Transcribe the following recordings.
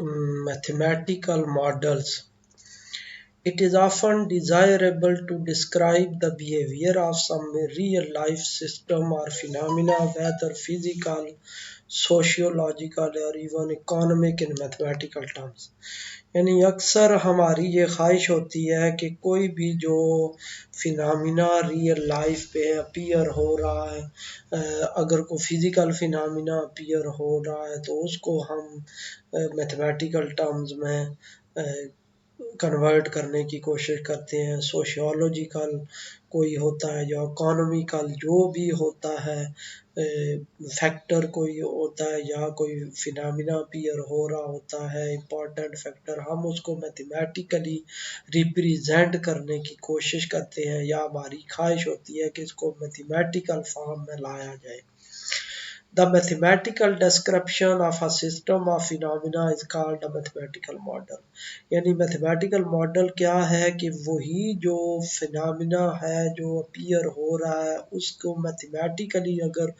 mathematical models. It is often desirable to describe the behavior of some real-life system or phenomena, whether physical, sociological or even economic in mathematical terms. यानी अक्सर हमारी ये ख्वाहिश होती है कि कोई भी जो फिनमिना रियल लाइफ पे अपीयर हो रहा है, अगर कोई फिज़िकल फिनमिना अपीयर हो रहा है तो उसको हम मैथमेटिकल टर्म्स में कन्वर्ट करने की कोशिश करते हैं। सोशियोलॉजिकल कोई होता है, या इकोनॉमिकल जो भी होता है फैक्टर कोई होता है, या कोई फिनमिना अपीयर हो रहा होता है इम्पोर्टेंट फैक्टर, हम उसको मैथमेटिकली रिप्रेजेंट करने की कोशिश करते हैं, या हमारी ख्वाहिश होती है कि इसको मैथमेटिकल फॉर्म में लाया जाए। The mathematical description of a system of phenomena is called a mathematical model। यानी mathematical model क्या है कि वही जो phenomena है जो appear हो रहा है उसको mathematically अगर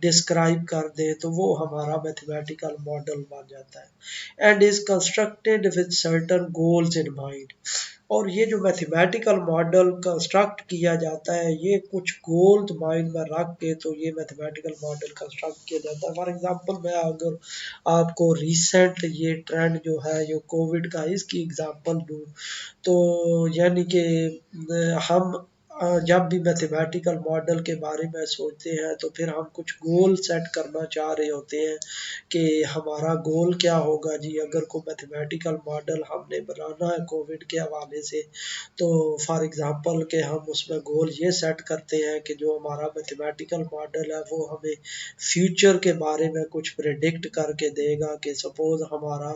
describe कर दें तो वो हमारा mathematical model बन जाता है and is constructed with certain goals in mind। और ये जो मैथमेटिकल मॉडल कंस्ट्रक्ट किया जाता है ये कुछ गोल्स माइंड में रख के तो ये मैथमेटिकल मॉडल कंस्ट्रक्ट किया जाता है। फॉर एग्जांपल मैं अगर आपको रिसेंट ये ट्रेंड जो है जो कोविड का इसकी एग्जांपल दूं तो यानी कि हम जब भी मैथमेटिकल मॉडल के बारे में सोचते हैं तो फिर हम कुछ गोल सेट करना चाह रहे होते हैं कि हमारा गोल क्या होगा जी। अगर कोई मैथमेटिकल मॉडल हमने बनाना है कोविड के हवाले से तो फॉर एग्जांपल कि हम उसमें गोल ये सेट करते हैं कि जो हमारा मैथमेटिकल मॉडल है वो हमें फ्यूचर के बारे में कुछ प्रेडिक्ट करके देगा कि सपोज हमारा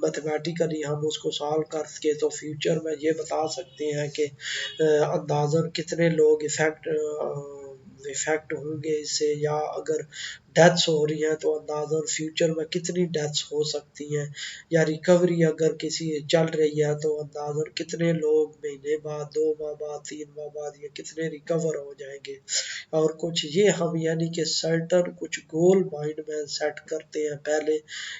मैथमेटिकली हम उसको सॉल्व करके तो फ्यूचर में ये बता सकते हैं कि अंदाज़न कितने लोग इफ़ेक्ट होंगे इससे, या अगर डेथ्स हो रही हैं तो अंदाज़न फ्यूचर में कितनी डेथ्स हो सकती हैं, या रिकवरी अगर किसी चल रही है तो अंदाज़न कितने लोग महीने बाद, 2 माह बाद, 3 माह बाद ये कितने रिकवर हो जाएंगे। और कुछ ये हम यानी कि सर्टन कुछ गोल माइंड में सेट करते हैं पहले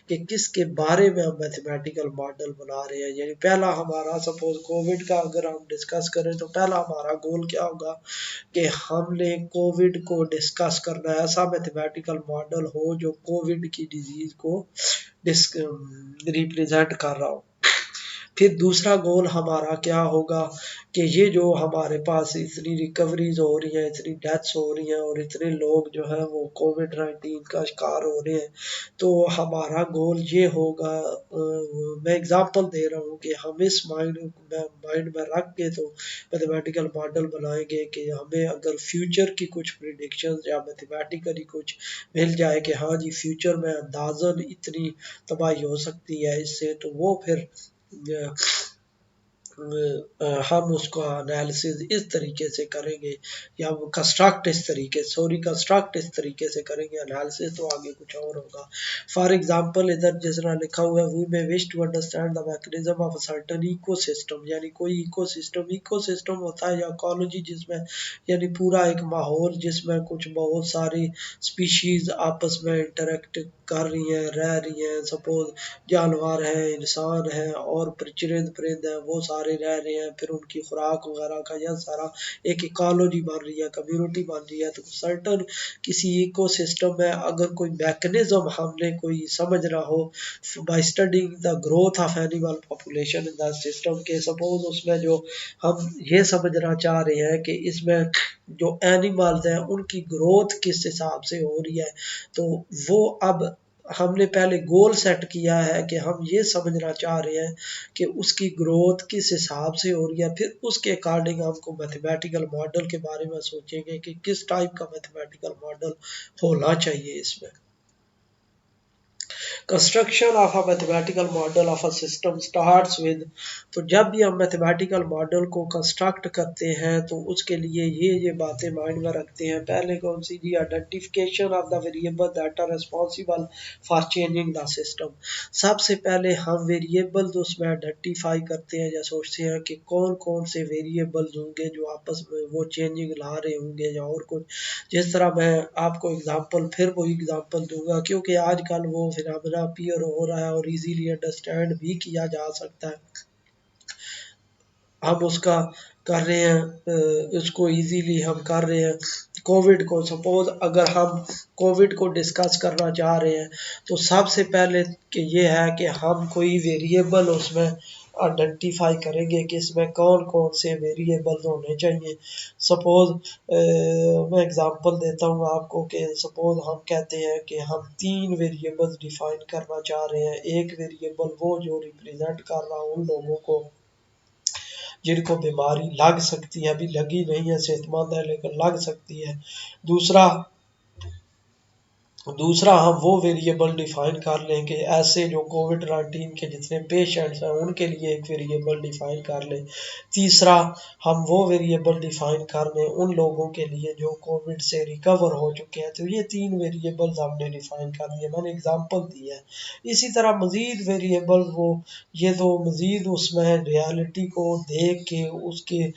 कि किसके बारे में हम मैथमेटिकल मॉडल बना रहे हैं। यानी पहला हमारा सपोज कोविड का अगर हम डिस्कस करें तो पहला हमारा गोल क्या होगा कि हमने कोविड को डिस्कस करना है, ऐसा मैथमेटिकल मॉडल हो जो कोविड की डिजीज को रिप्रेजेंट कर रहा हो। फिर दूसरा गोल हमारा क्या होगा कि ये जो हमारे पास इतनी रिकवरीज हो रही हैं, इतनी डेथ्स हो रही हैं और इतने लोग जो हैं वो कोविड-19 का शिकार हो रहे हैं, तो हमारा गोल ये होगा, मैं एग्जांपल दे रहा हूँ कि हम इस माइंड में रख के तो मैथमेटिकल मॉडल बनाएंगे कि हमें अगर फ्यूचर की कुछ प्रिडिक्शंस या मैथमेटिकली कुछ मिल जाए कि हाँ जी फ्यूचर में अंदाज़न इतनी तबाही हो सकती है इससे, तो वो फिर हम उसका एनालिसिस इस तरीके से करेंगे, या वो कंस्ट्रक्ट इस तरीके से करेंगे एनालिसिस, तो आगे कुछ और होगा। फॉर एग्जांपल इधर जिस तरह लिखा हुआ है we may wish to understand the mechanism of a certain ecosystem, यानी कोई इकोसिस्टम होता है या इकोलॉजी जिसमें यानी पूरा एक माहौल जिसमें कुछ बहुत सारी स्पीशीज आपस में इंटरेक्ट कर रही हैं, रह रही हैं, सपोज जानवर हैं, इंसान हैं और चरिंद परिंद हैं, वो सारे रह रहे हैं, फिर उनकी खुराक वगैरह का यह सारा एक इकोलॉजी बन रही है, कम्युनिटी बन रही है। तो सर्टन किसी इकोसिस्टम में अगर कोई मैकेनिज्म हमने कोई समझना हो by studying the growth of animal population in the system के, सपोज उसमें जो हम ये समझना चाह रहे हैं कि इसमें जो एनिमल्स हैं उनकी ग्रोथ किस हिसाब से हो रही है, तो वो अब हमने पहले गोल सेट किया है कि हम ये समझना चाह रहे हैं कि उसकी ग्रोथ किस हिसाब से हो रही है। फिर उसके अकॉर्डिंग हमको मैथमेटिकल मॉडल के बारे में सोचेंगे कि किस टाइप का मैथमेटिकल मॉडल होना चाहिए इसमें। Construction of a mathematical model of a system starts with, तो जब भी हम मैथमेटिकल मॉडल को कंस्ट्रक्ट करते हैं तो उसके लिए ये बातें माइंड में रखते हैं। पहले कौन सी जी, identification of the variable that are responsible for changing the system. सबसे पहले हम वेरिएबल्स उसमें आइडेंटिफाई करते हैं या सोचते हैं कि कौन कौन से वेरिएबल्स होंगे जो आपस में वो चेंजिंग ला रहे होंगे या और कुछ। जिस तरह मैं आपको एग्जांपल फिर वही एग्जांपल दूंगा क्योंकि आजकल वो फिनोमेना अपीयर हो रहा है और इजीली अंडरस्टैंड भी किया जा सकता है। हम उसका कर रहे हैं, उसको इजीली हम कर रहे हैं। कोविड को सपोज अगर हम कोविड को डिस्कस करना चाह रहे हैं तो सबसे पहले कि ये है कि हम कोई वेरिएबल उसमें आइडेंटिफाई करेंगे कि इसमें कौन कौन से वेरिएबल्स होने चाहिए। सपोज मैं एग्जांपल देता हूँ आपको कि सपोज हम कहते हैं कि हम 3 वेरिएबल्स डिफाइन करना चाह रहे हैं। एक वेरिएबल वो जो रिप्रेजेंट कर रहा उन लोगों को जिनको बीमारी लग सकती है, अभी लगी नहीं है, सेहतमंद है लेकिन लग सकती है। दूसरा दूसरा हम वो वेरिएबल डिफाइन कर लें कि ऐसे जो कोविड-19 के जितने पेशेंट्स हैं उनके लिए एक वेरिएबल डिफाइन कर लें। तीसरा हम वो वेरिएबल डिफाइन कर लें उन लोगों के लिए जो कोविड से रिकवर हो चुके हैं। तो ये 3 वेरिएबल्स हमने डिफाइन कर दिए, मैंने एग्जांपल दी है। इसी तरह मज़ीद वेरिएबल वो ये तो मज़ीद उसमें रियलिटी को देख के उसके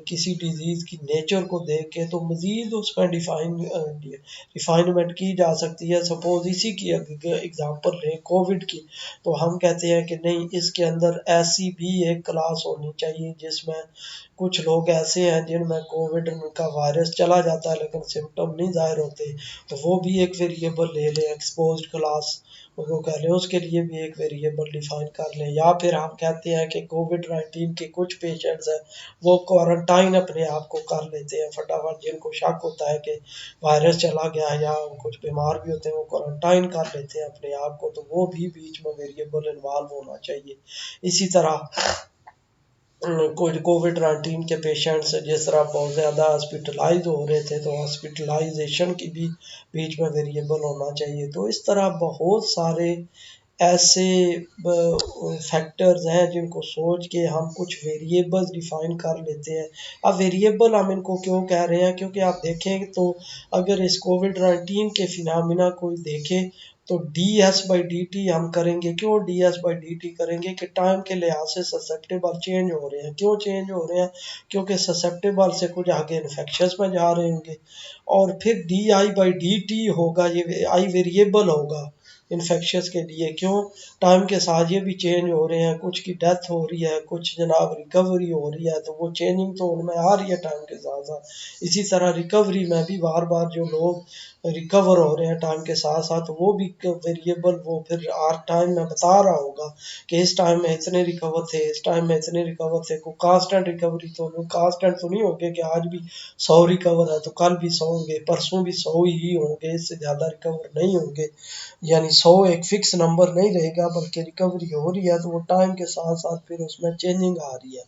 किसी डिजीज़ की नेचर को देख के तो मज़ीद उसमें रिफाइनमेंट की जा सकती है। सपोज इसी की एग्जांपल लें कोविड की, तो हम कहते हैं कि नहीं इसके अंदर ऐसी भी एक क्लास होनी चाहिए जिसमें कुछ लोग ऐसे हैं जिनमें कोविड का वायरस चला जाता है लेकिन सिम्टम नहीं ज़ाहिर होते, तो वो भी एक वेरिएबल ले लें। एक्सपोज्ड क्लास उसको कह लें, उसके लिए भी एक वेरिएबल डिफाइन कर लें। या फिर हम कहते हैं कि कोविड-19 के कुछ पेशेंट्स हैं वो क्वारंटाइन अपने आप को कर लेते हैं फटाफट, जिनको शक होता है कि वायरस चला गया है या कुछ बीमार भी होते हैं वो क्वारंटाइन कर लेते हैं अपने आप को, तो वो भी बीच में वेरिएबल इन्वॉल्व होना चाहिए। इसी तरह कुछ कोविड-19 के पेशेंट्स जिस तरह बहुत ज़्यादा हॉस्पिटलाइज हो रहे थे तो हॉस्पिटलाइजेशन की भी बीच में वेरिएबल होना चाहिए। तो इस तरह बहुत सारे ऐसे फैक्टर्स हैं जिनको सोच के हम कुछ वेरिएबल्स डिफाइन कर लेते हैं। अब वेरिएबल हम इनको क्यों कह रहे हैं, क्योंकि आप देखें तो अगर इस कोविड-19 के फिनोमेना को देखें तो ds/dt हम करेंगे। क्यों ds/dt करेंगे कि टाइम के लिहाज से ससेप्टेबल चेंज हो रहे हैं। क्यों चेंज हो रहे हैं, क्योंकि ससेप्टेबल से कुछ आगे इन्फेक्शंस में जा रहे होंगे। और फिर di/dt होगा, ये आई वेरिएबल होगा इन्फेक्शंस के लिए। क्यों, टाइम के साथ ये भी चेंज हो रहे हैं, कुछ की डेथ हो रही है, कुछ जनाब रिकवरी हो रही है, तो वो चेंजिंग तो उनमें आ रही है टाइम के साथ साथ। इसी तरह रिकवरी में भी बार बार जो लोग रिकवर हो रहे हैं टाइम के साथ साथ, वो भी वेरिएबल वो फिर हर टाइम में बता रहा होगा कि इस टाइम में इतने रिकवर थे, इस टाइम में इतने रिकवर थे। कोई कांस्टेंट रिकवरी तो कांस्टेंट तो नहीं होंगे कि आज भी 100 रिकवर है तो कल भी 100 होंगे, परसों भी 100 ही होंगे, इससे ज़्यादा रिकवर नहीं होंगे। यानी 100 एक फिक्स नंबर नहीं रहेगा, बल्कि रिकवरी हो रही है तो वो टाइम के साथ साथ फिर उसमें चेंजिंग आ रही है।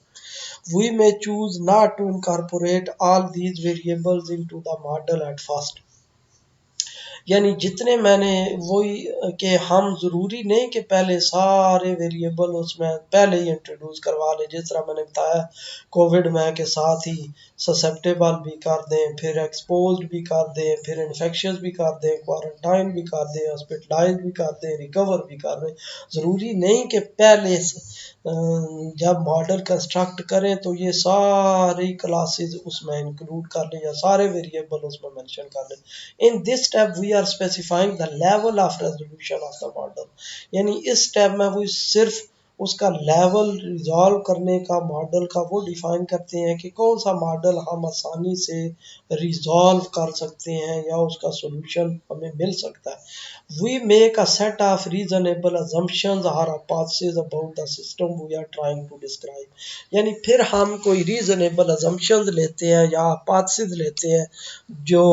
We may choose not to incorporate all these variables into the model at first. यानी जितने मैंने वही कि हम ज़रूरी नहीं कि पहले सारे वेरिएबल उसमें पहले ही इंट्रोड्यूस करवा लें। जिस तरह मैंने बताया कोविड में के साथ ही ससेप्टेबल भी कर दें, फिर एक्सपोज्ड भी कर दें, फिर इन्फेक्शियस भी कर दें, क्वारंटाइन भी कर दें, हॉस्पिटलाइज भी कर दें, रिकवर भी कर दें। ज़रूरी नहीं कि पहले जब मॉडल कंस्ट्रक्ट करें तो ये सारी क्लासेस उसमें इंक्लूड कर लें या सारे वेरिएबल उसमें मेंशन कर लें। In this step we are specifying the level of resolution of the model. यानी इस स्टेप में वो सिर्फ उसका लेवल रिजॉल्व करने का मॉडल का वो डिफाइन करते हैं कि कौन सा मॉडल हम आसानी से रिजॉल्व कर सकते हैं या उसका सॉल्यूशन हमें मिल सकता है। We make a set of reasonable assumptions or hypotheses about the system we are trying to describe. यानी फिर हम कोई reasonable assumptions लेते हैं या hypotheses लेते हैं जो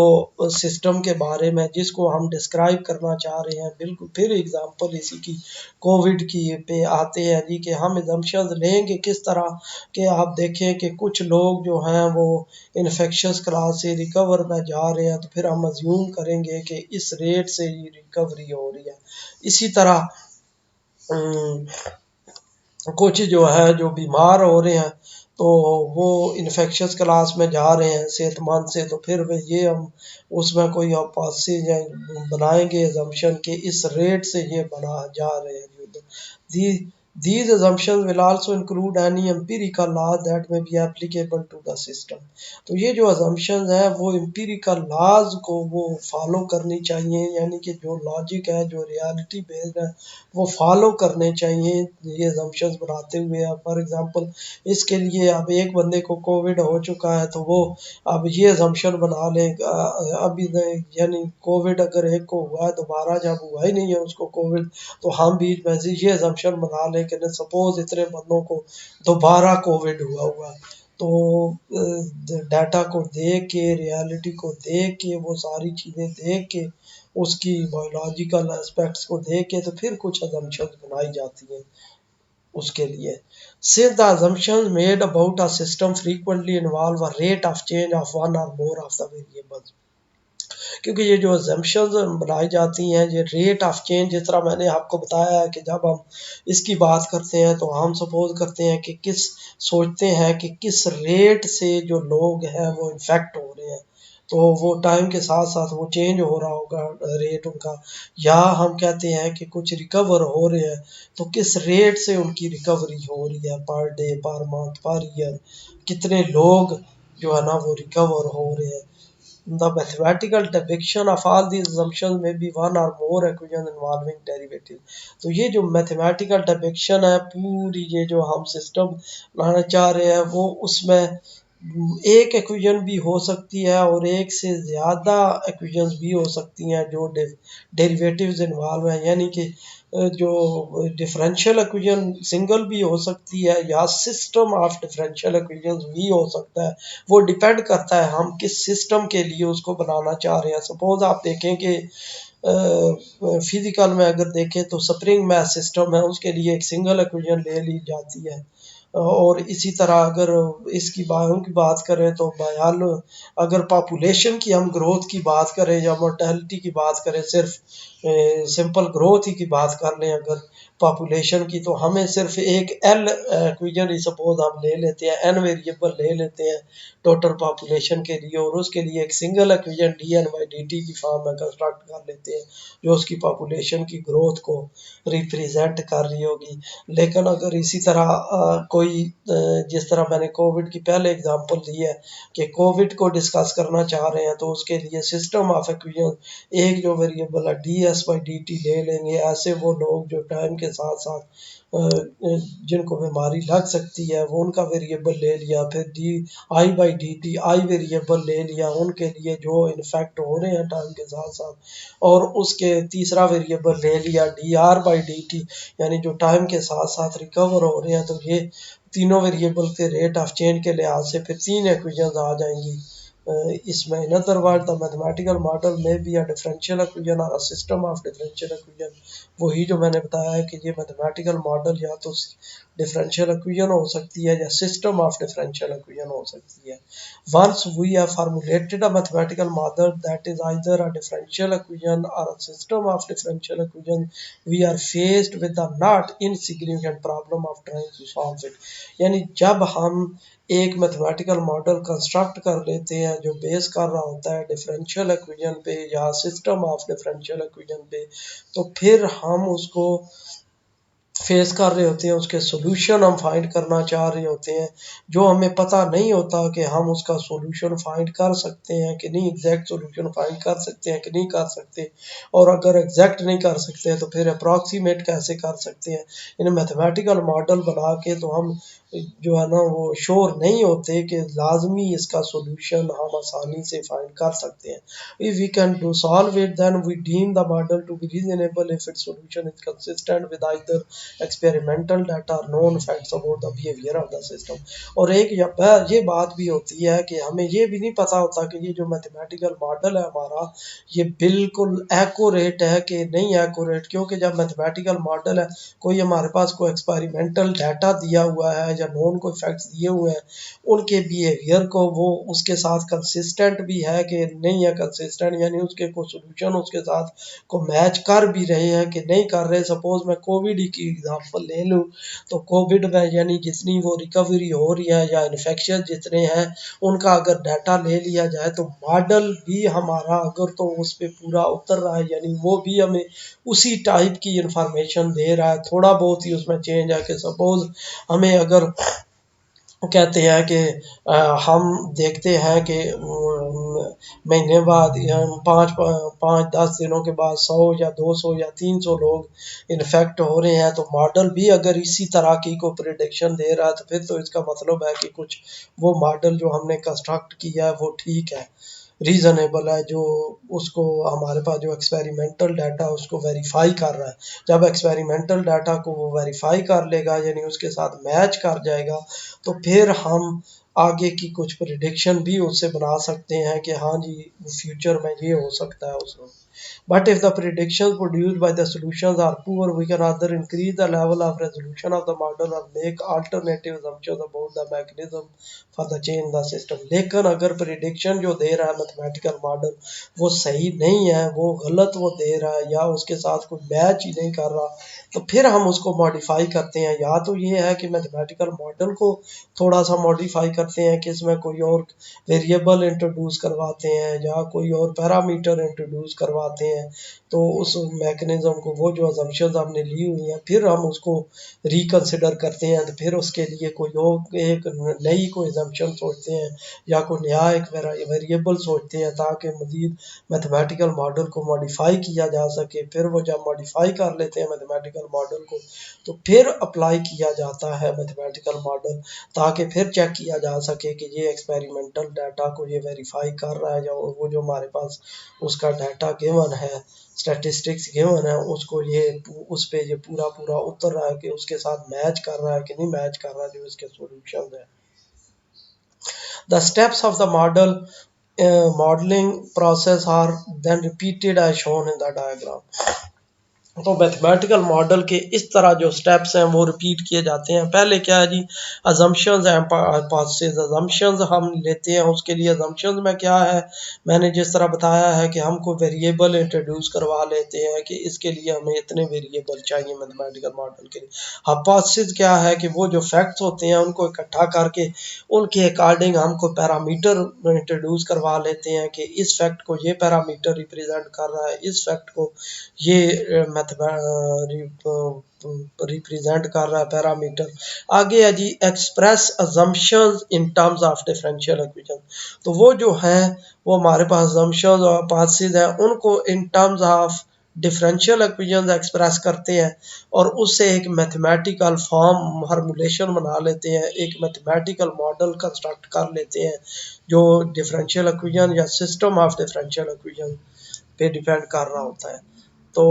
सिस्टम के बारे में जिसको हम डिस्क्राइब करना चाह रहे हैं। बिल्कुल फिर एग्जांपल इसी की कोविड की पे आते हैं जी कि हम assumptions लेंगे किस तरह कि आप देखें कि कुछ लोग जो हैं वो इन्फेक्शस क्लास से रिकवर में जा रहे हैं, तो फिर हम अज्यूम करेंगे कि इस रेट से ही रिकवरी हो रही है। इसी तरह कुछ जो है जो बीमार हो रहे हैं तो वो इन्फेक्शस क्लास में जा रहे हैं सेहतमंद से, तो फिर ये हम उसमें कोई पॉलिसी बनाएंगे एजम्पशन के इस रेट से ये बना जा रहे हैं। दी These assumptions will also include any empirical law that may be applicable to the system. तो ये जो assumptions है वो empirical laws को वो follow करनी चाहिए, यानी कि जो logic है, जो reality based है, वो follow करने चाहिए ये assumptions बनाते हुए। for example, इसके लिए अब एक बंदे को कोविड हो चुका है तो वो अब ये assumption बना ले अभी यानी कोविड अगर एक को हुआ है, दोबारा जब हुआ ही नहीं है उसको कोविड, तो हम बीच में से ये assumption बना लें कि सपोज इतने बंदों को दोबारा कोविड हुआ तो डाटा को देख के, रियलिटी को देख के, वो सारी चीज़ें देख के, उसकी बायोलॉजिकल एस्पेक्ट्स को देख के तो फिर कुछ assumptions बनाई जाती हैं उसके लिए। Since the assumptions made about a system frequently involve a rate of change of one or more of the variables, क्योंकि ये जो assumptions बनाई जाती हैं, ये रेट ऑफ चेंज, जिस तरह मैंने आपको बताया है कि जब हम इसकी बात करते हैं तो हम सपोज करते हैं कि सोचते हैं कि किस रेट से जो लोग हैं वो इन्फेक्ट हो रहे हैं, तो वो टाइम के साथ साथ वो चेंज हो रहा होगा रेट उनका, या हम कहते हैं कि कुछ रिकवर हो रहे हैं तो किस रेट से उनकी रिकवरी हो रही है, per day, per month, per year, कितने लोग जो है ना वो रिकवर हो रहे हैं। The mathematical depiction of all these assumptions may be one or more equations involving derivatives. तो ये जो mathematical depiction है पूरी, ये जो हम सिस्टम लाना चाह रहे हैं वो उसमें एक इक्वेशन भी हो सकती है और एक से ज़्यादा इक्वेशंस भी हो सकती हैं जो डेरिवेटिव्स इन्वॉल्व हैं, यानी कि जो डिफरेंशियल इक्वेशन सिंगल भी हो सकती है या सिस्टम ऑफ डिफरेंशियल इक्वेशंस भी हो सकता है। वो डिपेंड करता है हम किस सिस्टम के लिए उसको बनाना चाह रहे हैं। सपोज आप देखें कि फिजिकल में अगर देखें तो स्प्रिंग मैथ सिस्टम है, उसके लिए एक सिंगल इक्वेशन ले ली जाती है। और इसी तरह अगर इसकी बायों की बात करें तो बायाल अगर पॉपुलेशन की हम ग्रोथ की बात करें या मोर्टेलिटी की बात करें, सिर्फ सिंपल ग्रोथ ही की बात कर लें अगर पॉपुलेशन की, तो हमें सिर्फ एक एल इक्वेशन ही सपोज हम ले लेते हैं, एन वेरिएबल ले लेते हैं टोटल पॉपुलेशन के लिए, और उसके लिए एक single equation D N by D T की फॉर्म में कंस्ट्रक्ट कर लेते हैं जो उसकी पॉपुलेशन की ग्रोथ को रिप्रेजेंट कर रही होगी। लेकिन अगर इसी तरह कोई जिस तरह मैंने कोविड की पहले एग्जांपल दी है कि कोविड को डिस्कस करना चाह रहे हैं तो उसके लिए सिस्टम ऑफ इक्वेशन एक जो वेरिएबल है D S by D T ले लेंगे। ऐसे वो लोग जो टाइम के साथ साथ जिनको बीमारी लग सकती है वो उनका वेरिएबल ले लिया, फिर D I by D T I variable ले लिया उनके लिए जो इन्फेक्ट हो रहे हैं टाइम के साथ साथ, और उसके तीसरा वेरिएबल ले लिया D R by D T, यानी जो टाइम के साथ साथ रिकवर हो रहे हैं। तो ये तीनों वेरिएबल के रेट ऑफ चेंज के लिहाज से फिर तीन इक्वेशंस आ जाएंगी इसमें। In other word the mathematical model में बी अ डिफरेंशियल इक्वेशन और a system of differential equation. वही जो मैंने बताया है कि ये मैथमेटिकल मॉडल या तो डिफरेंशियल इक्वेशन हो सकती है या सिस्टम ऑफ डिफरेंशियल इक्वेशन हो सकती है। Once we have formulated a mathematical model that is either a differential equation or a system of differential equations, we are faced with the not insignificant problem of trying to solve it. यानी जब हम एक mathematical model construct कर लेते हैं जो base कर रहा होता है डिफरेंशियल इक्वेशन पे या सिस्टम ऑफ डिफरेंशियल इक्वेशन पे, तो फिर हम उसको फेस कर रहे होते हैं, उसके सॉल्यूशन हम फाइंड करना चाह रहे होते हैं, जो हमें पता नहीं होता कि हम उसका सॉल्यूशन फाइंड कर सकते हैं कि नहीं, एग्जैक्ट सॉल्यूशन फाइंड कर सकते हैं कि नहीं कर सकते, और अगर एग्जैक्ट नहीं कर सकते हैं तो फिर अप्रॉक्सीमेट कैसे कर सकते हैं। इन मैथमेटिकल मॉडल बना के तो हम जो है ना वो श्योर नहीं होते कि लाजमी इसका सॉल्यूशन हम आसानी से फाइंड कर सकते हैं। If we can do solve it then we deem the model to be reasonable if its solution is consistent with either experimental data or known facts about the behaviour of the system. और एक ये बात भी होती है कि हमें ये भी नहीं पता होता कि ये जो मैथमेटिकल मॉडल है हमारा ये बिल्कुल एक्यूरेट है कि नहीं एक्यूरेट, क्योंकि जब मैथमेटिकल मॉडल है कोई हमारे पास कोई एक्सपेरिमेंटल डाटा दिया हुआ है या नॉन को इफेक्ट्स दिए हुए हैं उनके बिहेवियर को वो उसके साथ कंसिस्टेंट भी है कि नहीं है कंसिस्टेंट, यानी उसके को सोल्यूशन उसके साथ को मैच कर भी रहे हैं कि नहीं कर रहे। सपोज मैं कोविड की एग्जांपल ले लूँ तो कोविड में यानी जितनी वो रिकवरी हो रही है या इन्फेक्शन जितने हैं उनका अगर डाटा ले लिया जाए तो मॉडल भी हमारा अगर तो उस पर पूरा उतर रहा है, यानी वो भी हमें उसी टाइप की इंफॉर्मेशन दे रहा है, थोड़ा बहुत ही उसमें चेंज है कि सपोज हमें अगर कहते हैं कि हम देखते हैं कि महीने बाद या पाँच पाँच 10 दिनों के बाद 100 या 200 या 300 लोग इन्फेक्ट हो रहे हैं, तो मॉडल भी अगर इसी तरह की को प्रिडिक्शन दे रहा है तो फिर तो इसका मतलब है कि कुछ वो मॉडल जो हमने कंस्ट्रक्ट किया है वो ठीक है, रीज़नेबल है, जो उसको हमारे पास जो एक्सपेरिमेंटल डाटा उसको वेरीफाई कर रहा है। जब एक्सपेरिमेंटल डाटा को वो वेरीफाई कर लेगा यानी उसके साथ मैच कर जाएगा तो फिर हम आगे की कुछ प्रिडिक्शन भी उससे बना सकते हैं कि हाँ जी फ्यूचर में ये हो सकता है उसमें। But if the predictions produced by the solutions are poor, we can either increase the level of resolution of the model or make alternative assumptions about the mechanism for the change in the system. लेकिन अगर prediction जो दे रहा है mathematical model वो सही नहीं है, वो गलत वो दे रहा है या उसके साथ कोई मैच ही नहीं कर रहा, तो फिर हम उसको मॉडिफाई करते हैं। या तो ये है कि मैथमेटिकल मॉडल को थोड़ा सा मॉडिफाई करते हैं कि इसमें कोई और वेरिएबल इंट्रोड्यूस करवाते हैं या कोई और पैरामीटर इंट्रोड्यूस करवाते हैं, तो उस मैकेनिज्म को वो जो अजम्पशंस हमने ली हुई हैं फिर हम उसको रिकंसिडर करते हैं, तो फिर उसके लिए कोई और एक नई कोई अजम्पशन सोचते हैं या कोई नया एक वेरिएबल सोचते हैं ताकि मज़ीद मैथमेटिकल मॉडल को मॉडिफाई किया जा सके। फिर वो जब मॉडिफाई कर लेते हैं मैथमेटिकल मॉडल को तो फिर अप्लाई किया जाता है मैथमेटिकल मॉडल ताकि फिर चेक किया जा सके कि ये एक्सपेरिमेंटल डाटा को ये वेरीफाई कर रहा है या वो जो हमारे पास उसका डाटा गिवन है, स्टैटिस्टिक्स गिवन है, उसको ये उस पे ये पूरा पूरा उतर रहा है कि उसके साथ मैच कर रहा है कि नहीं मैच कर रहा है जो इसके सॉल्यूशन है। The steps of the modeling process are then repeated as shown in the diagram. तो मैथमेटिकल मॉडल के इस तरह जो स्टेप्स हैं वो रिपीट किए जाते हैं। पहले क्या है जी, अजम्पशंस एंड हाइपोथेसिस। अजम्पशंस हम लेते हैं, उसके लिए अजम्पशंस में क्या है, मैंने जिस तरह बताया है कि हम कोई वेरिएबल इंट्रोड्यूस करवा लेते हैं कि इसके लिए हमें इतने वेरिएबल चाहिए मैथमेटिकल मॉडल के लिए। हाइपोथेसिस क्या है कि वो जो फैक्ट्स होते हैं उनको इकट्ठा करके उनके अकॉर्डिंग हम कोई पैरामीटर इंट्रोड्यूस करवा लेते हैं कि इस फैक्ट को ये पैरामीटर रिप्रेजेंट कर रहा है, इस फैक्ट को ये रिप्रेजेंट कर रहा है पैरामीटर। आगे है जी express assumptions in terms of differential equation. तो वो जो है वो हमारे पास अजम्पशंस और हाइपोथेसिस है उनको इन terms of differential equation express करते हैं और उससे एक मैथमेटिकल फॉर्म फार्मूलेशन बना लेते हैं, एक मैथमेटिकल मॉडल कंस्ट्रक्ट कर लेते हैं जो डिफरेंशियल इक्वेशन या सिस्टम ऑफ डिफरेंशियल इक्वेशन पे डिपेंड कर रहा होता है। तो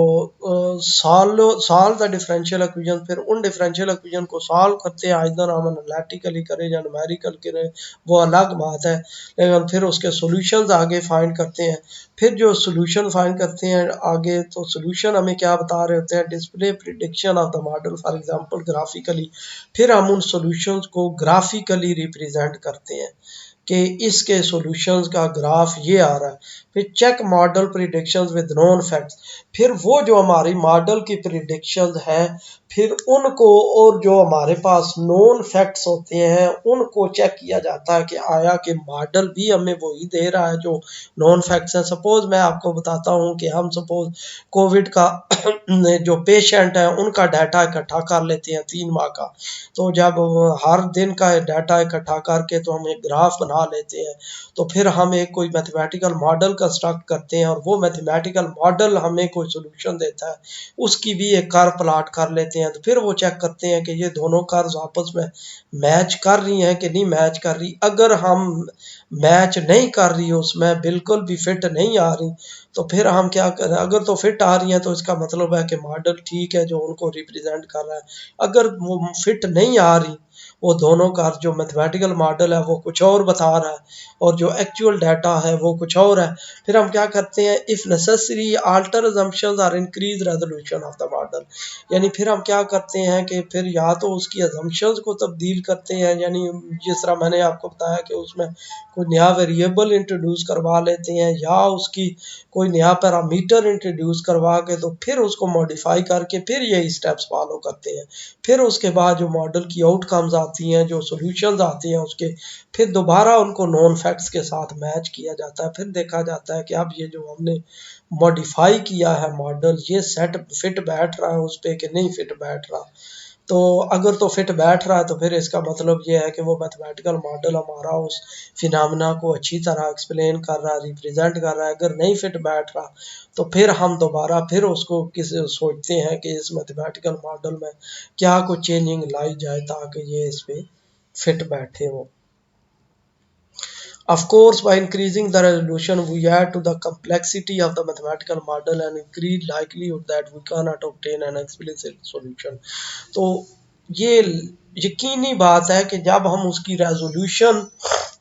सॉल्व द डिफरेंशियल इक्वेशन, फिर उन डिफरेंशियल इक्वेशन को सॉल्व करते हैं, आइदर हम एनालिटिकली करें या न्यूमेरिकल करें वो अलग बात है, लेकिन फिर उसके सॉल्यूशंस आगे फाइंड करते हैं। फिर जो सॉल्यूशन फाइंड करते हैं आगे, तो सॉल्यूशन हमें क्या बता रहे होते हैं, display prediction of the model for example graphically. फिर हम उन सॉल्यूशंस को ग्राफिकली रिप्रेजेंट करते हैं कि इसके सॉल्यूशंस का ग्राफ ये आ रहा है। फिर check model predictions with known facts, फिर वो जो हमारी मॉडल की प्रिडिक्शंस हैं फिर उनको और जो हमारे पास नोन फैक्ट्स होते हैं उनको चेक किया जाता है कि आया कि मॉडल भी हमें वही दे रहा है जो नॉन फैक्ट्स हैं। सपोज मैं आपको बताता हूँ कि हम सपोज कोविड का जो पेशेंट है उनका डाटा इकट्ठा कर लेते हैं 3 माह का, तो जब हर दिन का डाटा इकट्ठा करके तो हम एक ग्राफ बना लेते हैं, तो फिर हम एक कोई मैथमेटिकल मॉडल कंस्ट्रक्ट करते हैं और वो मैथमेटिकल मॉडल हमें कोई सोल्यूशन देता है, उसकी भी एक कर्व प्लॉट कर लेते हैं। तो फिर वो चेक करते हैं कि ये दोनों कर्व्स आपस में मैच कर रही हैं कि नहीं मैच कर रही। अगर हम मैच नहीं कर रही, उसमें बिल्कुल भी फिट नहीं आ रही, तो फिर हम क्या करें, अगर तो फिट आ रही हैं तो इसका मतलब है कि मॉडल ठीक है जो उनको रिप्रेजेंट कर रहा है। अगर वो फिट नहीं आ रही वो दोनों का जो मैथमेटिकल मॉडल है वो कुछ और बता रहा है और जो एक्चुअल डाटा है वो कुछ और है। फिर हम क्या करते हैं, if necessary alter assumptions or increase resolution of the model. यानी फिर हम क्या करते हैं कि फिर या तो उसकी अजम्पशंस को तब्दील करते हैं, यानी जिस तरह मैंने आपको बताया कि उसमें कोई नया वेरिएबल इंट्रोड्यूस करवा लेते हैं या उसकी कोई नया पैरामीटर इंट्रोड्यूस करवा के तो फिर उसको मॉडिफाई करके फिर यही स्टेप्स फॉलो करते हैं। फिर उसके बाद जो मॉडल की आउटकम्स आती हैं, जो सॉल्यूशंस आते हैं उसके, फिर दोबारा उनको नॉन फैक्ट्स के साथ मैच किया जाता है। फिर देखा जाता है कि अब ये जो हमने मॉडिफाई किया है मॉडल, ये सेट फिट बैठ रहा है उस पर कि नहीं फिट बैठ रहा। तो अगर तो फिट बैठ रहा है तो फिर इसका मतलब ये है कि वो मैथमेटिकल मॉडल हमारा उस फिनोमेना को अच्छी तरह एक्सप्लेन कर रहा है, रिप्रेजेंट कर रहा है। अगर नहीं फिट बैठ रहा तो फिर हम दोबारा फिर उसको किस सोचते हैं कि इस मैथमेटिकल मॉडल में क्या कुछ चेंजिंग लाई जाए ताकि ये इस पे फिट बैठे हो। Of course, by increasing the resolution, we add to the complexity of the mathematical model and increase likelihood that we cannot obtain an explicit solution. तो ये यकीनी बात है कि जब हम उसकी रेजोल्यूशन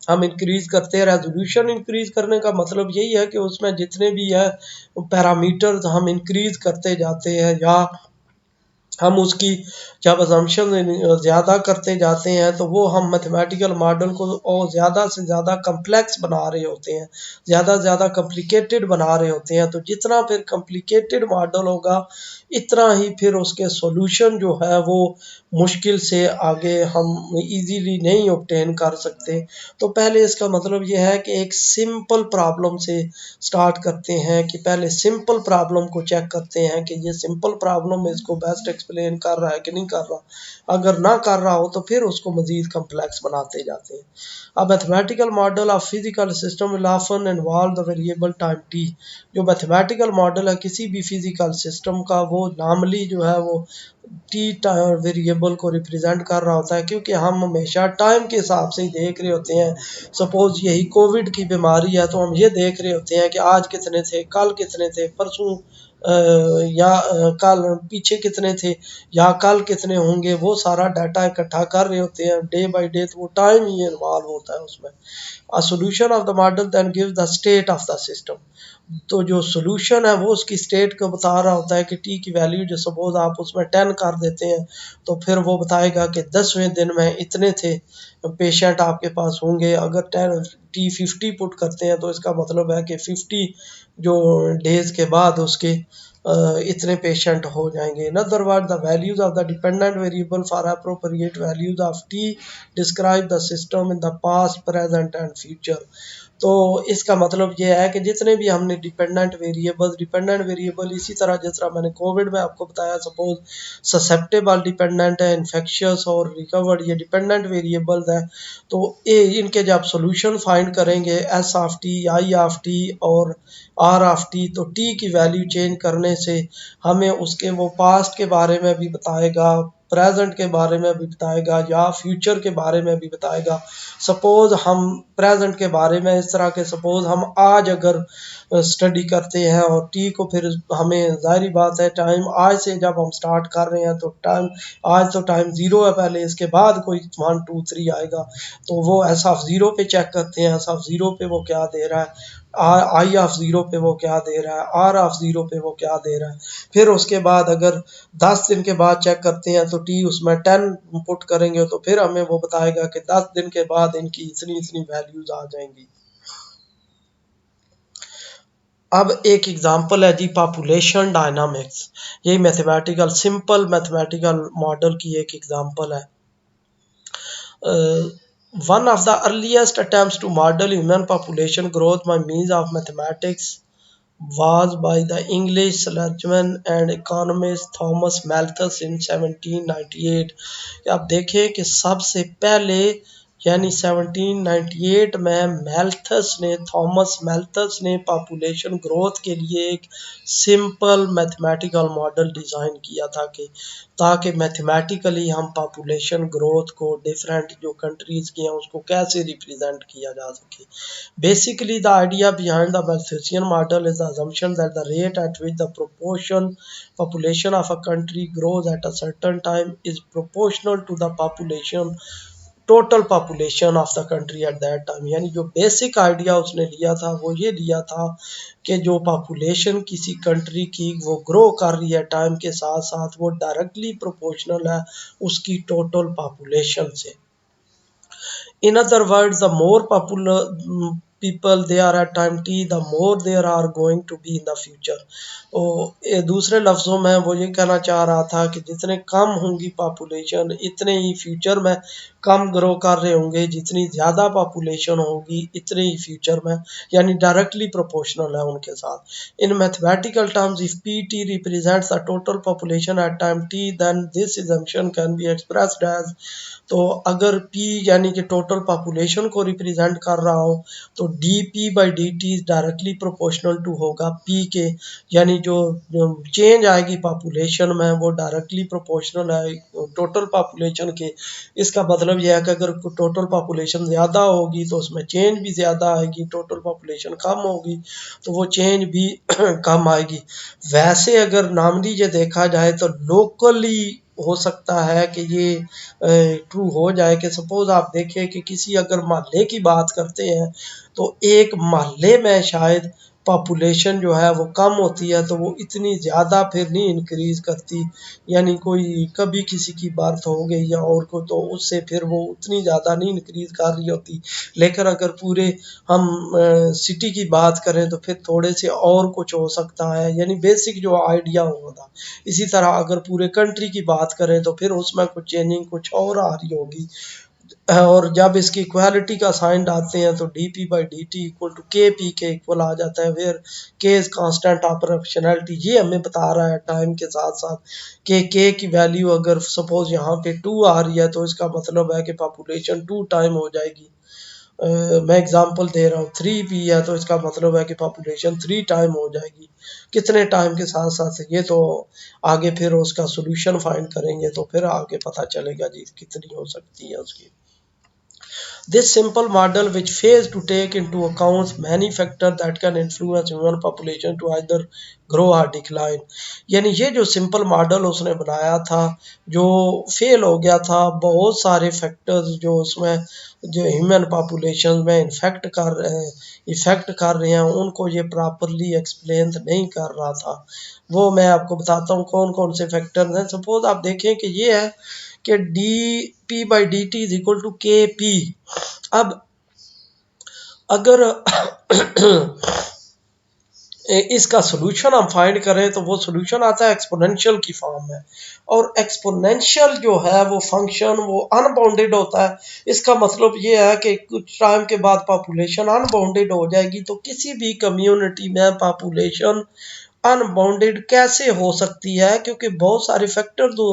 हम इंक्रीज करते हैं, रेजोल्यूशन इंक्रीज करने का मतलब यही है कि उसमें जितने भी है पैरामीटर्स हम इंक्रीज करते जाते हैं या हम उसकी जब असम्पशन ज़्यादा करते जाते हैं तो वो हम मैथमेटिकल मॉडल को और ज़्यादा से ज़्यादा कम्प्लेक्स बना रहे होते हैं, ज़्यादा से ज़्यादा कॉम्प्लिकेटेड बना रहे होते हैं। तो जितना फिर कॉम्प्लिकेटेड मॉडल होगा इतना ही फिर उसके सॉल्यूशन जो है वो मुश्किल से आगे हम इजीली नहीं ऑब्टेन कर सकते। तो पहले इसका मतलब ये है कि एक सिंपल प्रॉब्लम से स्टार्ट करते हैं कि पहले सिंपल प्रॉब्लम को चेक करते हैं कि ये सिंपल प्रॉब्लम इसको बेस्ट एक्सप्लेन कर रहा है कि नहीं कर रहा। अगर ना कर रहा हो तो फिर उसको मज़ीद कम्प्लेक्स बनाते जाते हैं। A mathematical model of physical system will often involve the variable time t। जो मैथमेटिकल मॉडल है किसी भी फिजिकल सिस्टम का वो नॉर्मली जो है वो टी वेरिएबल को रिप्रेजेंट कर रहा होता है, क्योंकि हम हमेशा टाइम के हिसाब से ही देख रहे होते हैं। सपोज यही कोविड की बीमारी है तो हम ये देख रहे होते हैं कि आज कितने थे, कल कितने थे, परसों कल पीछे कितने थे या कल कितने होंगे, वो सारा डाटा इकट्ठा कर रहे होते हैं डे बाय डे। तो वो टाइम ही इन्वॉल्व होता है उसमें। A solution of the model then gives the state of the system। तो जो सोल्यूशन है वो उसकी स्टेट को बता रहा होता है कि टी की वैल्यू जो सपोज आप उसमें 10 कर देते हैं तो फिर वो बताएगा कि 10वें दिन में इतने थे पेशेंट आपके पास होंगे। अगर 10 टी 50 पुट करते हैं तो इसका मतलब है कि 50 जो डेज के बाद उसके इतने पेशेंट हो जाएंगे। In other word the values of the dependent variable for appropriate values of T describe the system in the past present and future. तो इसका मतलब ये है कि जितने भी हमने डिपेंडेंट वेरिएबल इसी तरह जिस तरह मैंने कोविड में आपको बताया, सपोज ससेप्टेबल डिपेंडेंट है, इन्फेक्शियस और रिकवर्ड ये डिपेंडेंट वेरिएबल्स हैं। तो ये इनके जब सॉल्यूशन फाइंड करेंगे S of T, I of T और आर ऑफ टी, तो टी की वैल्यू चेंज करने से हमें उसके वो पास्ट के बारे में भी बताएगा, प्रेजेंट के बारे में भी बताएगा या फ्यूचर के बारे में भी बताएगा। सपोज हम प्रेजेंट के बारे में इस तरह के, सपोज हम आज अगर स्टडी करते हैं और टी को फिर हमें जाहिर बात है टाइम आज से जब हम स्टार्ट कर रहे हैं तो टाइम आज तो टाइम ज़ीरो है पहले, इसके बाद कोई 1 2 3 आएगा तो वो एस ऑफ ज़ीरो पे चेक करते हैं, एस ऑफ ज़ीरो पे वो क्या दे रहा है, आई ऑफ ज़ीरो पे वो क्या दे रहा है, आर ऑफ ज़ीरो पे वो क्या दे रहा है। फिर उसके बाद अगर 10 दिन के बाद चेक करते हैं तो टी उसमें 10 पुट करेंगे तो फिर हमें वो बताएगा कि 10 दिन के बाद इनकी इतनी इतनी वैल्यूज आ जाएंगी। अब एक एग्जांपल है जी पॉपुलेशन डायनामिक्स। यही मैथमेटिकल सिंपल मैथमेटिकल मॉडल की एक एग्जांपल है। One of the earliest attempts to model human population growth by means of mathematics was by the English surgeon and economist Thomas Malthus in 1798। आप देखें कि सबसे पहले यानी 1798 में थॉमस मैल्थस ने पॉपुलेशन ग्रोथ के लिए एक सिंपल मैथमेटिकल मॉडल डिज़ाइन किया था कि ताकि मैथमेटिकली हम पॉपुलेशन ग्रोथ को डिफरेंट जो कंट्रीज़ की हैं उसको कैसे रिप्रेजेंट किया जा सके। Basically, the idea behind the Malthusian model is the assumption that the rate at which the proportion population of a country grows at a certain time is proportional to the population total population of the country at that time. यानी जो basic idea उसने लिया था वो ये लिया था कि जो पॉपुलेशन किसी कंट्री की वो ग्रो कर रही है टाइम के साथ साथ वो डायरेक्टली प्रोपोर्शनल है उसकी टोटल पॉपुलेशन से। In other words, the more popular people there are at time t, the more there are going to be in the future. दूसरे लफ्ज़ों में वो ये कहना चाह रहा था कि जितने कम होंगी पॉपुलेशन इतने ही फ्यूचर में कम ग्रो कर रहे होंगे, जितनी ज़्यादा पॉपुलेशन होगी इतने ही फ्यूचर में, यानी डायरेक्टली प्रोपोर्शनल है उनके साथ। In mathematical terms if P T represents the total population at time T then this assumption can be expressed as, तो अगर P यानी कि टोटल पॉपुलेशन को रिप्रेजेंट कर रहा हो तो dP by D T directly proportional to होगा P के, यानी जो चेंज आएगी पॉपुलेशन में वो डायरेक्टली प्रोपोर्शनल है टोटल पॉपुलेशन के। इसका मतलब यह है कि अगर टोटल पॉपुलेशन ज़्यादा होगी तो उसमें चेंज भी ज़्यादा आएगी, टोटल पॉपुलेशन कम होगी तो वो चेंज भी कम आएगी। वैसे अगर नामली ये देखा जाए तो लोकली हो सकता है कि ये ट्रू हो जाए कि सपोज आप देखें कि किसी अगर मोहल्ले की बात करते हैं तो एक मोहल्ले में शायद पॉपुलेशन जो है वो कम होती है तो वो इतनी ज़्यादा फिर नहीं इंक्रीज़ करती, यानी कोई कभी किसी की बर्थ हो गई या और को तो उससे फिर वो उतनी ज़्यादा नहीं इंक्रीज़ कर रही होती। लेकिन अगर पूरे हम सिटी की बात करें तो फिर थोड़े से और कुछ हो सकता है, यानी बेसिक जो आइडिया होगा। इसी तरह अगर पूरे कंट्री की बात करें तो फिर उसमें कुछ चेंजिंग कुछ और आ रही होगी। और जब इसकी इक्वालिटी का साइन डालते हैं तो dP by D T equal to KP के इक्वल आ जाता है, फिर K is constant of proportionality. ये हमें बता रहा है टाइम के साथ साथ कि K की वैल्यू अगर सपोज यहाँ पे 2 आ रही है तो इसका मतलब है कि पॉपुलेशन 2 टाइम हो जाएगी। मैं एग्जांपल दे रहा हूँ 3p है तो इसका मतलब है कि पॉपुलेशन 3 टाइम हो जाएगी। कितने टाइम के साथ साथ ये तो आगे फिर उसका सोल्यूशन फाइंड करेंगे तो फिर आगे पता चलेगा जी कितनी हो सकती है उसकी। This simple model, which fails to take into account many factors that can influence human population to either grow or decline, यानी ये जो सिंपल मॉडल उसने बनाया था जो फेल हो गया था, बहुत सारे फैक्टर्स जो उसमें जो ह्यूमन पॉपुलेशन में इफेक्ट कर रहे हैं उनको ये प्रॉपरली एक्सप्लेन नहीं कर रहा था। वो मैं आपको बताता हूँ कौन कौन से फैक्टर्स हैं। सपोज आप देखें कि ये है कि dP by D T is equal to KP। अब अगर इसका सोल्यूशन हम फाइंड करें तो वो सोल्यूशन आता है एक्सपोनेंशियल की फॉर्म में, और एक्सपोनेंशियल जो है वो फंक्शन वो अनबाउंडेड होता है। इसका मतलब ये है कि कुछ टाइम के बाद पॉपुलेशन अनबाउंडेड हो जाएगी, तो किसी भी कम्युनिटी में पॉपुलेशन अनबाउंडेड कैसे हो सकती है, क्योंकि बहुत सारे फैक्टर तो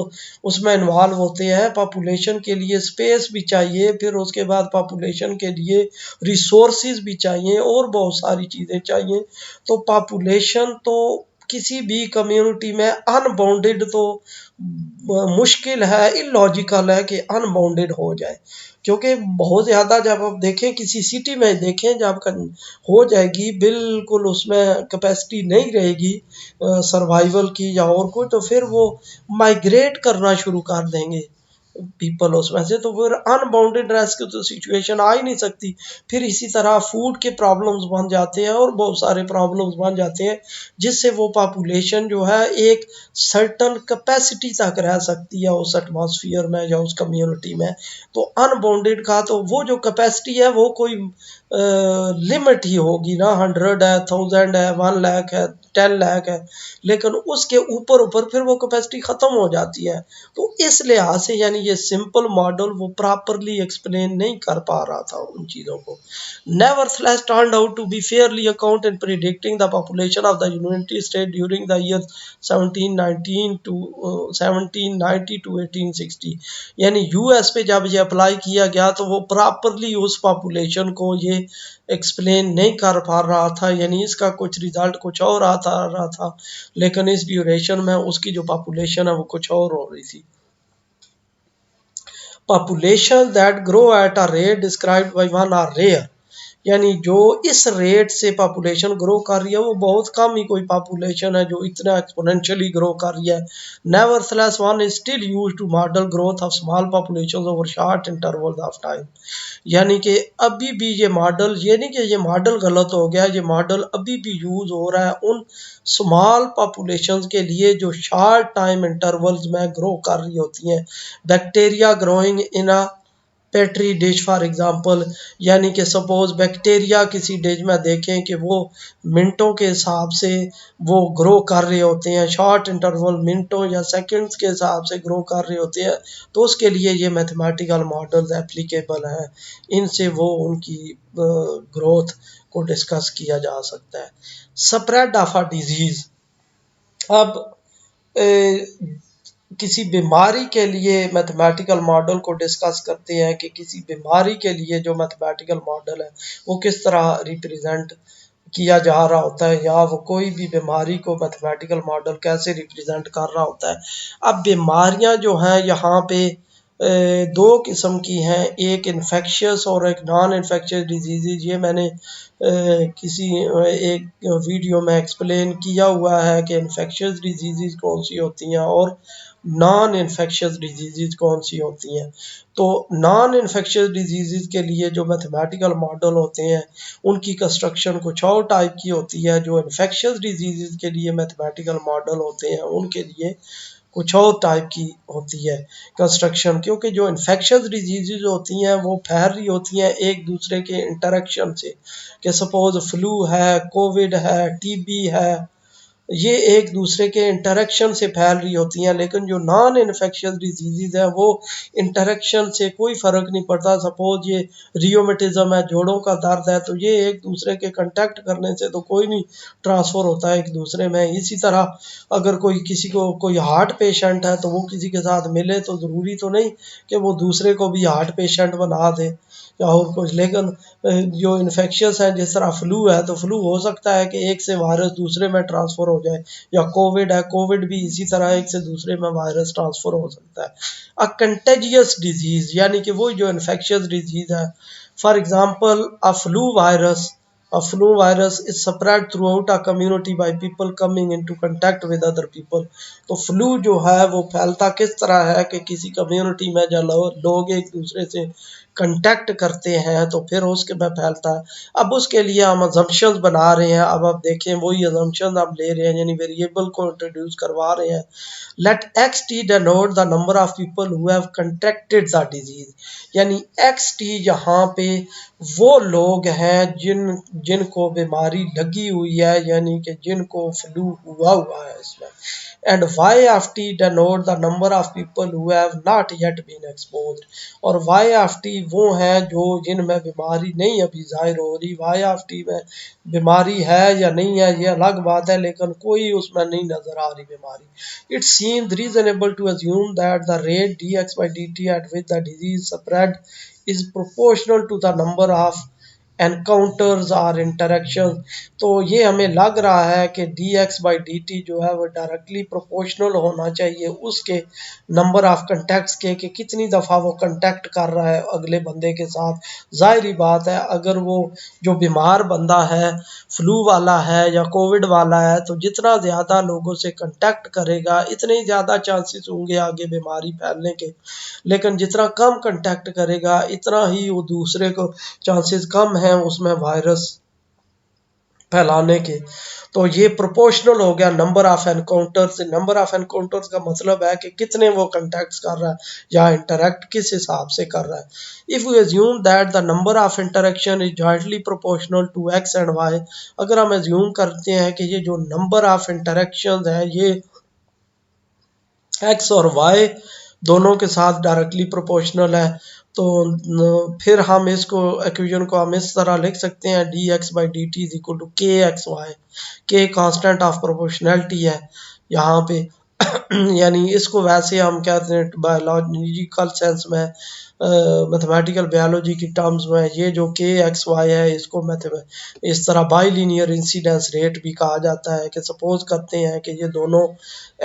उसमें इन्वॉल्व होते हैं। पॉपुलेशन के लिए स्पेस भी चाहिए, फिर उसके बाद पॉपुलेशन के लिए रिसोर्सेज भी चाहिए और बहुत सारी चीज़ें चाहिए। तो पॉपुलेशन तो किसी भी कम्युनिटी में अनबाउंडेड तो मुश्किल है, इलॉजिकल है कि अनबाउंडेड हो जाए, क्योंकि बहुत ज़्यादा जब आप देखें किसी सिटी में देखें जब हो जाएगी बिल्कुल उसमें कैपेसिटी नहीं रहेगी सर्वाइवल की या और कोई, तो फिर वो माइग्रेट करना शुरू कर देंगे पीपल उसमें से, तो फिर अनबाउंडेड रेस्क की तो सिचुएशन आ ही नहीं सकती। फिर इसी तरह फूड के प्रॉब्लम्स बन जाते हैं और बहुत सारे प्रॉब्लम्स बन जाते हैं जिससे वो पॉपुलेशन जो है एक सर्टन कैपेसिटी तक रह सकती है उस एटमॉस्फेयर में या उस कम्युनिटी में। तो अनबाउंडेड का तो वो जो कैपेसिटी है वो कोई लिमिट ही होगी ना, 100 है, 1000 है, 1 लाख है, 10 लाख है, लेकिन उसके ऊपर ऊपर फिर वो कैपेसिटी खत्म हो जाती है। तो इस लिहाज से यानी ये सिंपल मॉडल वो प्रॉपरली एक्सप्लेन नहीं कर पा रहा था उन चीज़ों को। Nevertheless turned out to be fairly accurate in predicting the population of the United States during the years 1719 to 1790 to 1860। यानी यूएस पे जब ये अप्लाई किया गया तो वो प्रॉपरली उस पॉपुलेशन को ये एक्सप्लेन नहीं कर पा रहा था, यानी इसका कुछ रिजल्ट कुछ और आता आ रहा था, लेकिन इस ड्यूरेशन में उसकी जो पॉपुलेशन है वो कुछ और हो रही थी। Population that grow at a rate described by one are rare। यानी जो इस रेट से पॉपुलेशन ग्रो कर रही है वो बहुत कम ही कोई पॉपुलेशन है जो इतना एक्सपोनेंशियली ग्रो कर रही है। Nevertheless one is still used to model growth of small populations over short intervals of time. यानी कि अभी भी ये मॉडल, ये नहीं कि ये मॉडल गलत हो गया, ये मॉडल अभी भी यूज हो रहा है उन स्मॉल पॉपुलेशंस के लिए जो शॉर्ट टाइम इंटरवल्स में ग्रो कर रही होती हैं। Bacteria growing in a petri dish for example, यानी कि सपोज बैक्टीरिया किसी डिश में देखें कि वो मिनटों के हिसाब से वो ग्रो कर रहे होते हैं, शॉर्ट इंटरवल मिनटों या सेकंड्स के हिसाब से ग्रो कर रहे होते हैं, तो उसके लिए ये मैथमेटिकल मॉडल्स एप्लीकेबल हैं। इनसे वो उनकी ग्रोथ को डिस्कस किया जा सकता है। स्प्रेड ऑफ अ डिजीज, अब किसी बीमारी के लिए मैथमेटिकल मॉडल को डिस्कस करते हैं कि किसी बीमारी के लिए जो मैथमेटिकल मॉडल है वो किस तरह रिप्रेजेंट किया जा रहा होता है, या वो कोई भी बीमारी को मैथमेटिकल मॉडल कैसे रिप्रेजेंट कर रहा होता है। अब बीमारियां जो हैं यहाँ पे दो किस्म की हैं, एक इन्फेक्शियस और एक नॉन इन्फेक्शियस डिजीज़। ये मैंने किसी एक वीडियो में एक्सप्लेन किया हुआ है कि इन्फेक्शियस डिजीज़ कौन सी होती हैं और नॉन इन्फेक्शियस डिजीज़ कौन सी होती हैं। तो नॉन इन्फेक्शियस डिजीज़ के लिए जो मैथमेटिकल मॉडल होते हैं उनकी कंस्ट्रक्शन कुछ और टाइप की होती है, जो इन्फेक्शियस डिजीज़ के लिए मैथमेटिकल मॉडल होते हैं उनके लिए कुछ और टाइप की होती है कंस्ट्रक्शन। क्योंकि जो इन्फेक्शियस डिजीज़ होती हैं वो फैल रही होती हैं एक दूसरे के इंटरेक्शन से, कि सपोज फ्लू है, कोविड है, टीबी है, ये एक दूसरे के इंटरेक्शन से फैल रही होती हैं। लेकिन जो नॉन इन्फेक्शियस डिजीज़ है वो इंटरेक्शन से कोई फ़र्क नहीं पड़ता। सपोज ये रियोमेटिज्म है, जोड़ों का दर्द है, तो ये एक दूसरे के कांटेक्ट करने से तो कोई नहीं ट्रांसफ़र होता है एक दूसरे में। इसी तरह अगर कोई किसी को कोई हार्ट पेशेंट है तो वो किसी के साथ मिले तो ज़रूरी तो नहीं कि वो दूसरे को भी हार्ट पेशेंट बना दे या और कुछ। लेकिन जो इन्फेक्शियस है, जिस तरह फ्लू है तो फ्लू हो सकता है कि एक से वायरस दूसरे में ट्रांसफ़र हो जाए, या कोविड है, कोविड भी इसी तरह एक से दूसरे में वायरस ट्रांसफ़र हो सकता है। अ कंटेजियस डिजीज़, यानी कि वो जो इन्फेक्शियस डिजीज़ है, for example a flu virus is spread throughout a community by people coming into contact with other people। तो फ्लू जो है वो फैलता किस तरह है कि किसी कम्युनिटी में जब लोग एक दूसरे से कांटेक्ट करते हैं तो फिर उसके में फैलता है। अब उसके लिए हम अजम्पशंस बना रहे हैं। अब आप देखें वही अजम्पशन हम ले रहे हैं, यानी वेरिएबल को इंट्रोड्यूस करवा रहे हैं। Let X T denote the number of people who have contracted the disease, यानी एक्स टी यहाँ पे वो लोग हैं जिनको बीमारी लगी हुई है, यानी कि जिनको फ्लू हुआ है इसमें। And Y F T denote the number of people who have not yet been exposed, और वाई एफ टी वो हैं जो जिनमें बीमारी नहीं अभी जाहिर हो रही। वाई एफ टी में बीमारी है या नहीं है ये अलग बात है, लेकिन कोई उसमें नहीं नजर आ रही बीमारी। It seems reasonable to assume that the rate dx by dt at which the disease spread is proportional to the number of encounters और इंटरेक्शन। तो ये हमें लग रहा है कि dx by dt जो है वो डायरेक्टली प्रोपोर्शनल होना चाहिए उसके नंबर ऑफ कंटेक्ट्स के, कि कितनी दफ़ा वो कंटेक्ट कर रहा है अगले बंदे के साथ। ज़ाहिर बात है अगर वो जो बीमार बंदा है, फ्लू वाला है या कोविड वाला है, तो जितना ज़्यादा लोगों से कंटेक्ट करेगा इतने ही ज़्यादा चांसेस होंगे आगे बीमारी फैलने के। लेकिन जितना कम कंटेक्ट करेगा इतना ही वो दूसरे को चांसेस कम हैं उसमें वायरस फैलाने के। तो ये प्रोपोर्शनल हो गया number of encounters. Number of encounters का मतलब है कि कितने वो कंटेक्ट्स कर रहा है या इंटरेक्ट किस हिसाब से कर रहा है। If we assume that the number of interaction is jointly proportional to x and y, अगर हम एज्यूम करते हैं कि ये जो नंबर ऑफ इंटरेक्शन है ये एक्स और वाई दोनों के साथ डायरेक्टली प्रोपोर्शनल है, तो फिर हम इसको इक्वेशन को हम इस तरह लिख सकते हैं d x by D T is equal to k x y. K constant of proportionality है यहाँ पे यानी इसको वैसे हम कहते हैं बायोलॉजिकल सेंस में, मैथमेटिकल बायोलॉजी की टर्म्स में ये जो के एक्स वाई है इसको इस तरह बाई लीनियर इंसिडेंस रेट भी कहा जाता है। कि सपोज करते हैं कि ये दोनों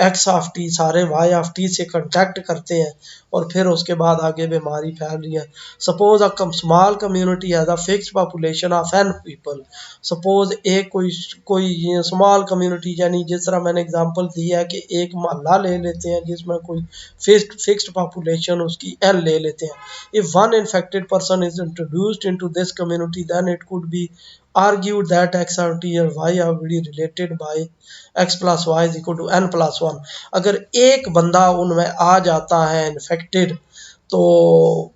एक्स ऑफ टी सारे वाई ऑफ टी से कंटेक्ट करते हैं और फिर उसके बाद आगे बीमारी फैल रही है। Suppose a small community has a fixed population of n people. Suppose एक कोई स्मॉल कम्युनिटी, यानी जिस तरह मैंने एग्जांपल दिया है कि एक मोहल्ला ले लेते हैं जिसमें कोई फिक्स्ड पॉपुलेशन उसकी एन ले लेते हैं। If one infected person is introduced into this community then it could be argued that x और t और y are really related by x plus y is equal to n plus 1। अगर एक बंदा उनमें आ जाता है इन्फेक्टेड, तो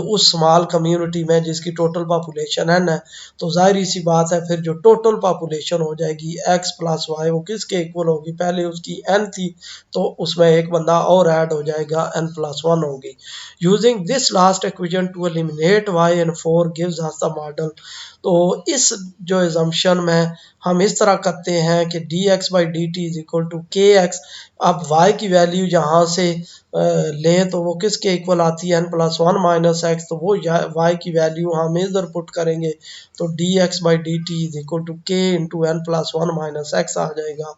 उस स्मॉल कम्युनिटी में जिसकी टोटल पॉपुलेशन n है, तो जाहिर सी बात है फिर जो टोटल पॉपुलेशन हो जाएगी x प्लस वाई वो किसके इक्वल होगी, पहले उसकी n थी तो उसमें एक बंदा और ऐड हो जाएगा n प्लस 1 होगी। Using this last equation two eliminate y and 4 gives us the model। तो इस जो एजम्पशन में हम इस तरह करते हैं कि d x by D T is equal to k x. अब y की वैल्यू यहाँ से लें तो वो किसके इक्वल आती है एन प्लस 1 माइनस एक्स, तो वो y की वैल्यू हम इधर पुट करेंगे तो D x by D T is equal to K into N plus 1 minus X आ जाएगा।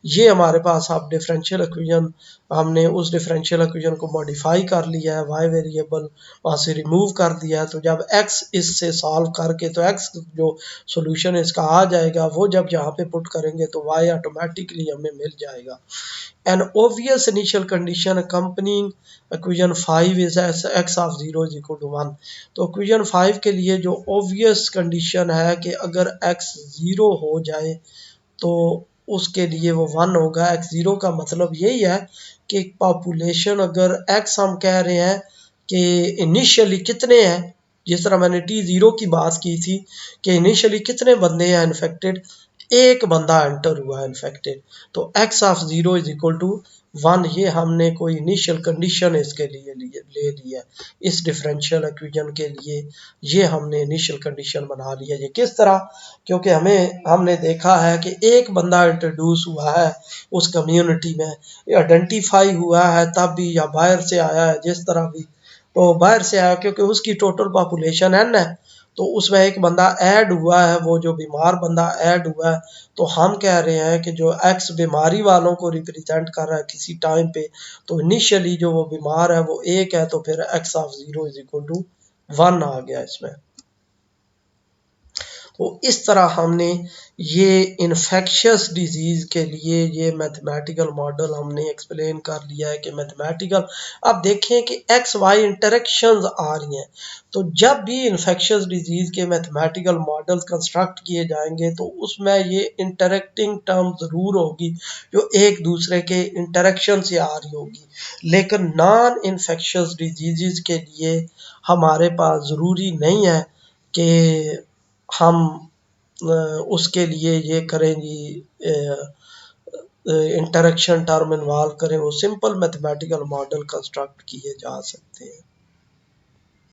ये हमारे पास अब डिफरेंशियल इक्वेशन, हमने उस डिफरेंशियल इक्वेशन को मॉडिफाई कर लिया है, y वेरिएबल वहाँ से रिमूव कर दिया है। तो जब x इससे सॉल्व करके तो x जो सॉल्यूशन इसका आ जाएगा वो जब यहाँ पे पुट करेंगे तो y ऑटोमेटिकली हमें मिल जाएगा। An obvious initial condition accompanying equation 5 is x of 0 is equal to 1। तो equation 5 के लिए जो obvious condition है कि अगर x 0 हो जाए तो उसके लिए वो 1 होगा। x 0 का मतलब यही है कि पॉपुलेशन अगर x हम कह रहे हैं कि इनिशियली कितने हैं, जिस तरह मैंने t0 की बात की थी कि इनिशियली कितने बंदे हैं इन्फेक्टेड, एक बंदा एंटर हुआ है इन्फेक्टेड, तो x of 0 is equal to 1। ये हमने कोई इनिशियल कंडीशन इसके लिए ले लिया है, इस डिफरेंशियल इक्वेशन के लिए ये हमने इनिशियल कंडीशन बना लिया। ये किस तरह, क्योंकि हमने देखा है कि एक बंदा इंट्रोड्यूस हुआ है उस कम्युनिटी में, आइडेंटिफाई हुआ है तब भी या बाहर से आया है जिस तरह भी, तो बाहर से आया क्योंकि उसकी टोटल पॉपुलेशन n है, तो उसमें एक बंदा ऐड हुआ है, वो जो बीमार बंदा ऐड हुआ है, तो हम कह रहे हैं कि जो एक्स बीमारी वालों को रिप्रेजेंट कर रहा है किसी टाइम पे, तो इनिशियली जो वो बीमार है वो एक है, तो फिर x of 0 is equal to 1 आ गया इसमें। तो इस तरह हमने ये इन्फेक्शियस डिजीज़ के लिए ये मैथमेटिकल मॉडल हमने एक्सप्लेन कर लिया है कि मैथमेटिकल, अब देखें कि एक्स वाई इंटरेक्शंस आ रही हैं, तो जब भी इन्फेक्शियस डिजीज़ के मैथमेटिकल मॉडल कंस्ट्रक्ट किए जाएंगे तो उसमें ये इंटरेक्टिंग टर्म ज़रूर होगी जो एक दूसरे के इंटरेक्शन से आ रही होगी। लेकिन नॉन इन्फेक्शियस डिजीज़ के लिए हमारे पास ज़रूरी नहीं है कि हम उसके लिए ये करेंगी इंटरेक्शन टर्म इन्वॉल्व करें, वो सिंपल मैथमेटिकल मॉडल कंस्ट्रक्ट किए जा सकते हैं।